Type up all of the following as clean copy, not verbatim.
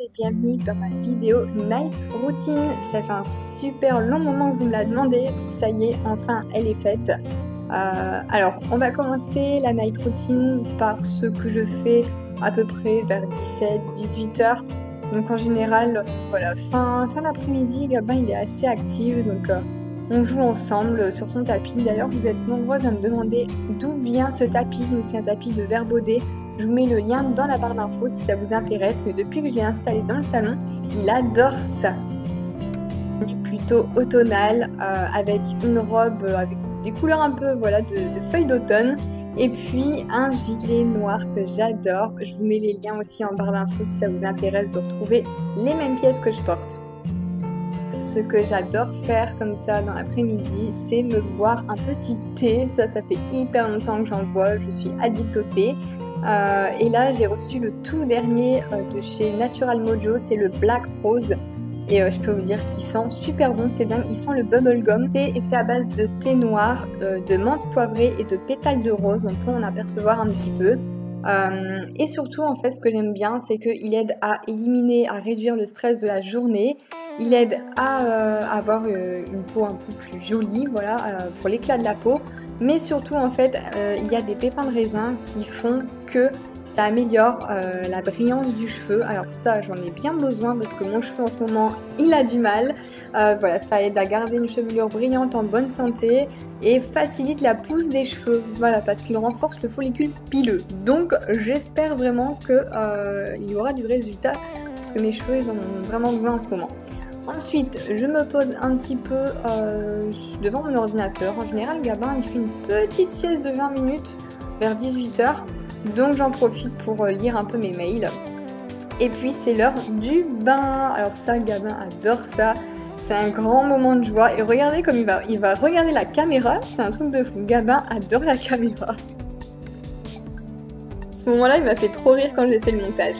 et bienvenue dans ma vidéo Night Routine. Ça fait un super long moment que vous me la demandez, ça y est, enfin elle est faite. Alors on va commencer la Night Routine par ce que je fais à peu près vers 17-18 heures. Donc en général, voilà, fin d'après-midi, Gabin il est assez actif, donc on joue ensemble sur son tapis. D'ailleurs vous êtes nombreuses à me demander d'où vient ce tapis, donc c'est un tapis de verre baudé. Je vous mets le lien dans la barre d'infos si ça vous intéresse, mais depuis que je l'ai installé dans le salon, il adore ça. Plutôt automnal, avec une robe avec des couleurs un peu voilà, de feuilles d'automne, et puis un gilet noir que j'adore. Je vous mets les liens aussi en barre d'infos si ça vous intéresse de retrouver les mêmes pièces que je porte. Ce que j'adore faire comme ça dans l'après-midi, c'est me boire un petit thé. Ça fait hyper longtemps que j'en bois, je suis addict au thé. Et là j'ai reçu le tout dernier de chez Natural Mojo, c'est le Black Rose. Et je peux vous dire qu'il sent super bon, c'est dingue, il sent le bubblegum. Le thé est fait à base de thé noir, de menthe poivrée et de pétales de rose, on peut en apercevoir un petit peu. Et surtout en fait ce que j'aime bien c'est qu'il aide à éliminer, à réduire le stress de la journée. Il aide à avoir une peau un peu plus jolie, voilà, pour l'éclat de la peau. Mais surtout en fait il y a des pépins de raisin qui font que ça améliore la brillance du cheveu. Alors ça j'en ai bien besoin parce que mon cheveu en ce moment il a du mal. Voilà, ça aide à garder une chevelure brillante en bonne santé et facilite la pousse des cheveux. Voilà, parce qu'il renforce le follicule pileux. Donc j'espère vraiment que il y aura du résultat parce que mes cheveux ils en ont vraiment besoin en ce moment. Ensuite, je me pose un petit peu devant mon ordinateur. En général, Gabin, il fait une petite sieste de 20 minutes vers 18 h. Donc j'en profite pour lire un peu mes mails. Et puis c'est l'heure du bain. Alors ça, Gabin adore ça. C'est un grand moment de joie. Et regardez comme il va regarder la caméra. C'est un truc de fou. Gabin adore la caméra. À ce moment-là, il m'a fait trop rire quand j'ai fait le montage.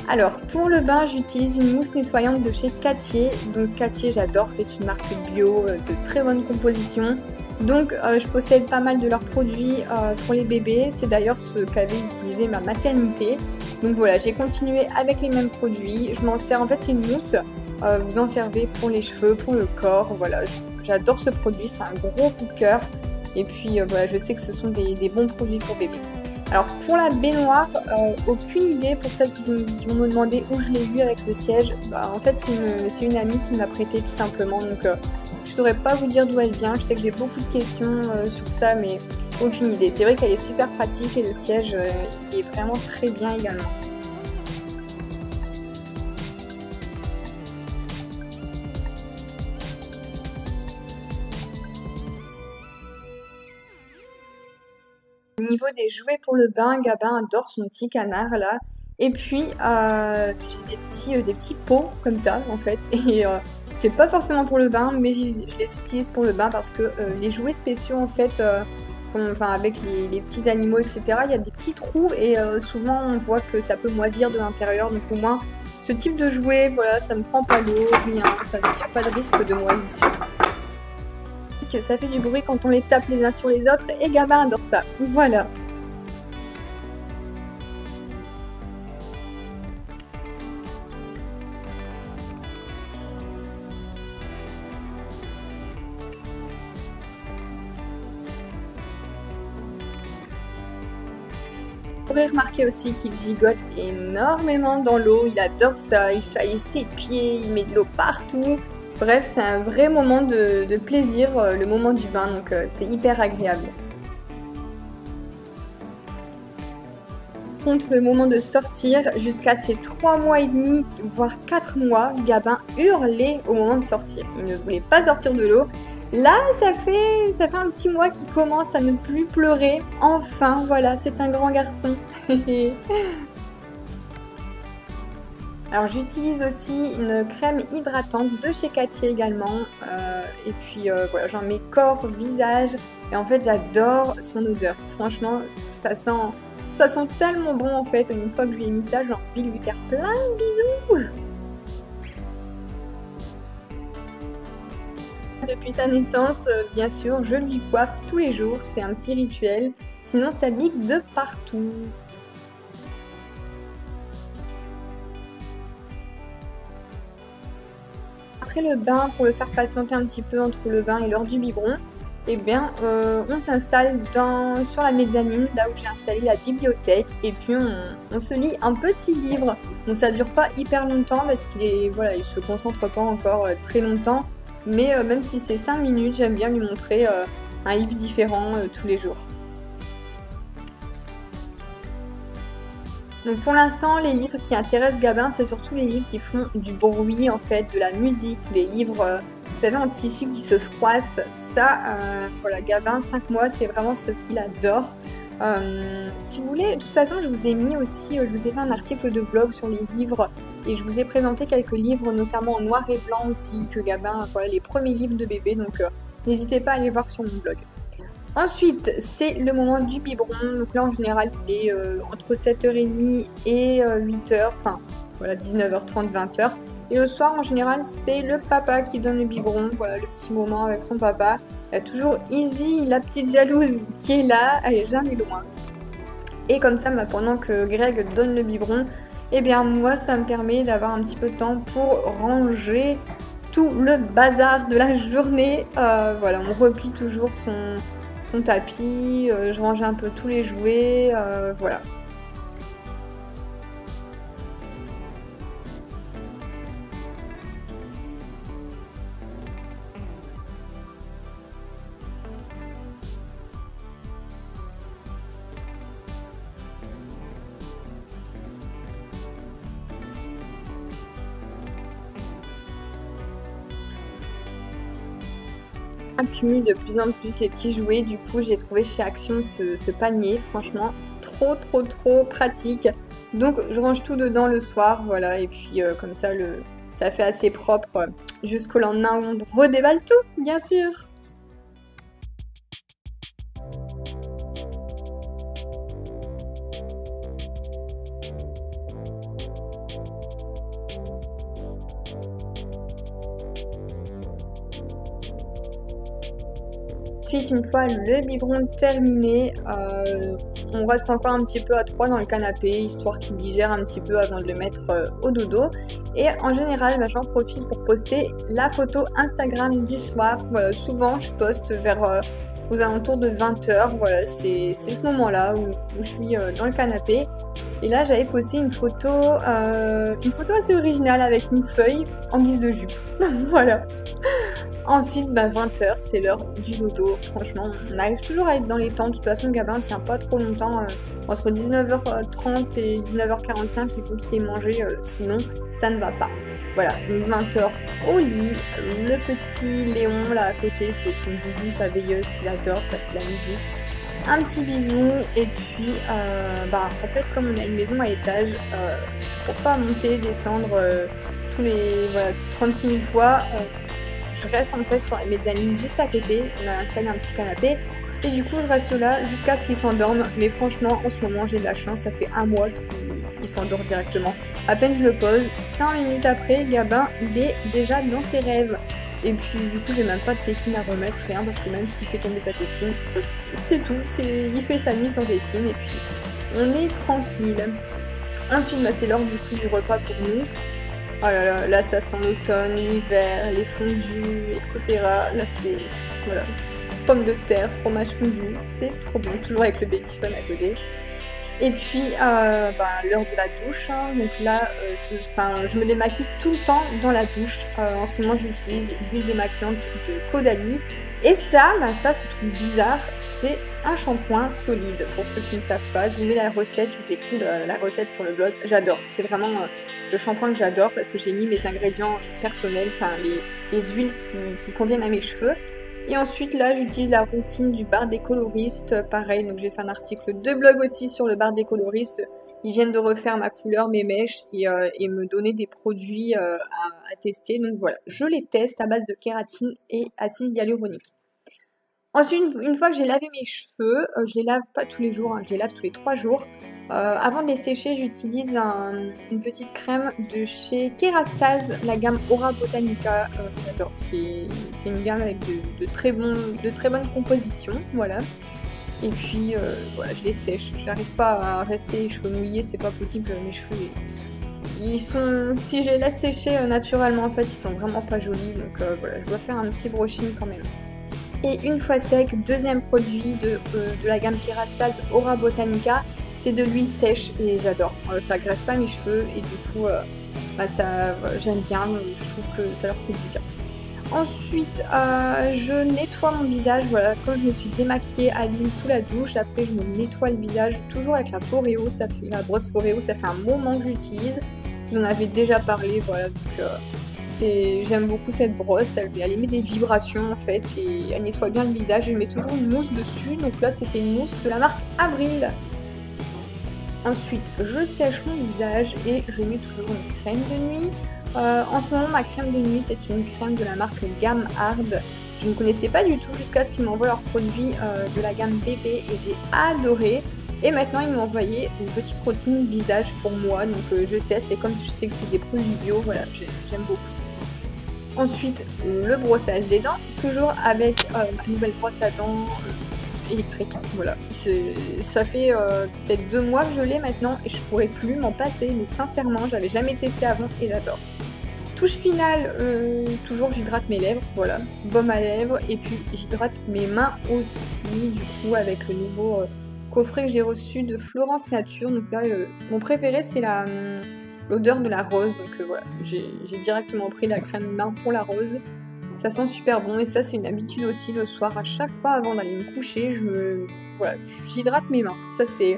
Alors, pour le bain, j'utilise une mousse nettoyante de chez Cattier. Donc Cattier, j'adore, c'est une marque bio de très bonne composition. Donc je possède pas mal de leurs produits pour les bébés. C'est d'ailleurs ce qu'avait utilisé ma maternité. Donc voilà, j'ai continué avec les mêmes produits. Je m'en sers, en fait c'est une mousse. Vous en servez pour les cheveux, pour le corps. Voilà, j'adore ce produit, c'est un gros coup de cœur. Et puis voilà, je sais que ce sont des bons produits pour bébés. Alors pour la baignoire, aucune idée pour celles qui vont me demander où je l'ai eu avec le siège. En fait c'est une amie qui me l'a prêté tout simplement, donc je saurais pas vous dire d'où elle vient. Je sais que j'ai beaucoup de questions sur ça, mais aucune idée. C'est vrai qu'elle est super pratique et le siège est vraiment très bien également. Au niveau des jouets pour le bain, Gabin adore son petit canard là. Et puis j'ai des petits pots comme ça en fait. Et c'est pas forcément pour le bain, mais je les utilise pour le bain parce que les jouets spéciaux en fait, avec les petits animaux etc. Il y a des petits trous et souvent on voit que ça peut moisir de l'intérieur. Donc au moins ce type de jouet, voilà, ça ne prend pas l'eau, rien, il n'y a pas de risque de moisissure. Ça fait du bruit quand on les tape les uns sur les autres et Gabin adore ça. Voilà. Vous pourrez remarquer aussi qu'il gigote énormément dans l'eau, il adore ça, il faillit ses pieds, il met de l'eau partout. Bref, c'est un vrai moment de plaisir, le moment du bain, donc c'est hyper agréable. Contre le moment de sortir, jusqu'à ces 3 mois et demi, voire 4 mois, Gabin hurlait au moment de sortir. Il ne voulait pas sortir de l'eau. Là, ça fait un petit mois qu'il commence à ne plus pleurer. Enfin, voilà, c'est un grand garçon. Alors j'utilise aussi une crème hydratante de chez Cattier également. Et puis voilà, j'en mets corps, visage. Et en fait, j'adore son odeur. Franchement, ça sent tellement bon en fait. Une fois que je lui ai mis ça, j'ai envie de lui faire plein de bisous. Depuis sa naissance, bien sûr, je lui coiffe tous les jours. C'est un petit rituel. Sinon, ça pique de partout. après le bain, pour le faire patienter un petit peu entre le bain et l'heure du biberon, eh bien, on s'installe sur la mezzanine, là où j'ai installé la bibliothèque, et puis on se lit un petit livre. Bon, ça dure pas hyper longtemps parce voilà, il se concentre pas encore très longtemps, mais même si c'est 5 minutes, j'aime bien lui montrer un livre différent tous les jours. Donc pour l'instant, les livres qui intéressent Gabin, c'est surtout les livres qui font du bruit, en fait, de la musique, les livres, vous savez, en tissu qui se froissent. Ça, voilà, Gabin, 5 mois, c'est vraiment ce qu'il adore. Si vous voulez, de toute façon, je vous ai mis aussi, je vous ai fait un article de blog sur les livres et je vous ai présenté quelques livres, notamment en noir et blanc aussi, que Gabin, voilà, les premiers livres de bébé, donc n'hésitez pas à aller voir sur mon blog. Ensuite, c'est le moment du biberon. Donc là, en général, il est entre 7h30 et 8h, enfin, voilà, 19h30, 20h. Et le soir, en général, c'est le papa qui donne le biberon. Voilà, le petit moment avec son papa. Il y a toujours Izzy, la petite jalouse, qui est là. Elle est jamais loin. Et comme ça, bah, pendant que Greg donne le biberon, eh bien, moi, ça me permet d'avoir un petit peu de temps pour ranger tout le bazar de la journée. Voilà, on replie toujours son tapis, je rangeais un peu tous les jouets, voilà. Accumule de plus en plus les petits jouets, du coup j'ai trouvé chez Action ce panier, franchement trop pratique. Donc je range tout dedans le soir, voilà, et puis comme ça ça fait assez propre jusqu'au lendemain où on redéballe tout, bien sûr. Ensuite, une fois le biberon terminé, on reste encore un petit peu à 3 dans le canapé, histoire qu'il digère un petit peu avant de le mettre au dodo. Et en général, bah, j'en profite pour poster la photo Instagram du soir. Voilà, souvent, je poste vers aux alentours de 20h. Voilà, c'est ce moment-là où je suis dans le canapé. Et là, j'avais posté une photo assez originale avec une feuille en guise de jupe. Voilà. Ensuite, bah, 20h, c'est l'heure du dodo. Franchement, on arrive toujours à être dans les temps. De toute façon, Gabin tient pas trop longtemps. Entre 19h30 et 19h45, il faut qu'il ait mangé, sinon ça ne va pas. Voilà, donc 20h au lit. Le petit Léon, là à côté, c'est son doudou, sa veilleuse qu'il adore, ça fait de la musique. Un petit bisou, et puis bah, en fait, comme on a une maison à étage, pour pas monter, descendre tous les 36 000 fois, je reste en fait sur la mezzanine juste à côté. On a installé un petit canapé et du coup je reste là jusqu'à ce qu'il s'endorme. Mais franchement, en ce moment j'ai de la chance, ça fait un mois qu'il s'endort directement. À peine je le pose, 5 minutes après, Gabin il est déjà dans ses rêves. Et puis du coup j'ai même pas de tétine à remettre, rien, parce que même s'il fait tomber sa tétine, c'est tout, il fait sa nuit sans tétine et puis on est tranquille. Ensuite bah, c'est l'heure du coup du repas pour nous. Oh là là, là ça sent l'automne, l'hiver, les fondus, etc. Là c'est, voilà, pommes de terre, fromage fondu, c'est trop bon, toujours avec le baby fun à côté. Et puis bah, l'heure de la douche, hein. Donc là, je me démaquille tout le temps dans la douche. En ce moment j'utilise l'huile démaquillante de Caudalie. Et ça, bah, ça ce truc bizarre, c'est un shampoing solide. Pour ceux qui ne savent pas, je vous mets la recette, je vous écris la recette sur le blog. J'adore, c'est vraiment le shampoing que j'adore parce que j'ai mis mes ingrédients personnels, enfin les huiles qui conviennent à mes cheveux. Et ensuite là j'utilise la routine du bar des coloristes, pareil, donc j'ai fait un article de blog aussi sur le bar des coloristes. Ils viennent de refaire ma couleur, mes mèches et me donner des produits à tester. Donc voilà, je les teste à base de kératine et acide hyaluronique. Ensuite, une fois que j'ai lavé mes cheveux, je les lave pas tous les jours, hein, je les lave tous les 3 jours. Avant de les sécher, j'utilise une petite crème de chez Kerastase, la gamme Aura Botanica. J'adore, c'est une gamme avec de très bonnes compositions, voilà. Et puis voilà, je les sèche. J'arrive pas à rester les cheveux mouillés, c'est pas possible. Mes cheveux ils sont, si je les laisse sécher naturellement en fait, ils sont vraiment pas jolis, donc voilà, je dois faire un petit brushing quand même. Et une fois sec, deuxième produit de la gamme Kerastase Aura Botanica, c'est de l'huile sèche et j'adore. Ça graisse pas mes cheveux et du coup, j'aime bien, je trouve que ça leur fait du bien. Ensuite, je nettoie mon visage, voilà, quand je me suis démaquillée à l'huile sous la douche, après je me nettoie le visage, toujours avec la Foreo, la brosse Foreo, ça fait un moment que j'utilise, je vous en avais déjà parlé, voilà, donc j'aime beaucoup cette brosse, elle émet des vibrations en fait, et elle nettoie bien le visage, je mets toujours une mousse dessus, donc là c'était une mousse de la marque Avril. Ensuite, je sèche mon visage et je mets toujours une crème de nuit. En ce moment, ma crème de nuit, c'est une crème de la marque Gamme Hard. Je ne connaissais pas du tout jusqu'à ce qu'ils m'envoient leurs produits de la gamme bébé et j'ai adoré. Et maintenant, ils m'ont envoyé une petite routine visage pour moi, donc je teste et comme je sais que c'est des produits bio, voilà, j'aime beaucoup. Ensuite, le brossage des dents, toujours avec ma nouvelle brosse à dents électrique, voilà. Ça fait peut-être 2 mois que je l'ai maintenant et je pourrais plus m'en passer, mais sincèrement, j'avais jamais testé avant et j'adore. Touche finale, toujours j'hydrate mes lèvres, voilà, baume à lèvres, et puis j'hydrate mes mains aussi, du coup, avec le nouveau coffret que j'ai reçu de Florence Nature. Donc là, mon préféré, c'est l'odeur de la rose, donc voilà, j'ai directement pris la crème main pour la rose. Ça sent super bon et ça c'est une habitude aussi le soir, à chaque fois avant d'aller me coucher, j'hydrate mes mains. Ça c'est...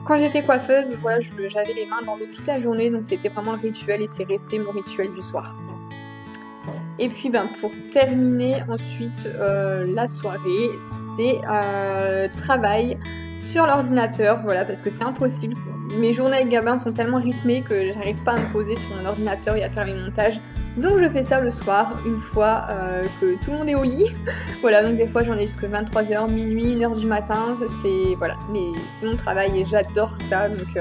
Quand j'étais coiffeuse, voilà, j'avais les mains dans l'eau toute la journée, donc c'était vraiment le rituel et c'est resté mon rituel du soir. Et puis pour terminer ensuite la soirée, c'est travail sur l'ordinateur, voilà, parce que c'est impossible. Mes journées avec Gabin sont tellement rythmées que j'arrive pas à me poser sur mon ordinateur et à faire les montages. Donc je fais ça le soir, une fois que tout le monde est au lit. Voilà, donc des fois j'en ai jusqu'à 23h, minuit, 1h du matin, voilà. Mais c'est mon travail et j'adore ça, donc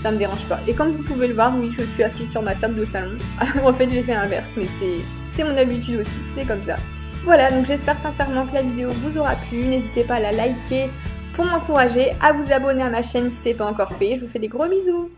ça me dérange pas. Et comme vous pouvez le voir, oui, je suis assise sur ma table de salon. En fait, j'ai fait l'inverse, mais c'est mon habitude aussi, c'est comme ça. Voilà, donc j'espère sincèrement que la vidéo vous aura plu. N'hésitez pas à la liker pour m'encourager, à vous abonner à ma chaîne si ce n'est pas encore fait. Je vous fais des gros bisous.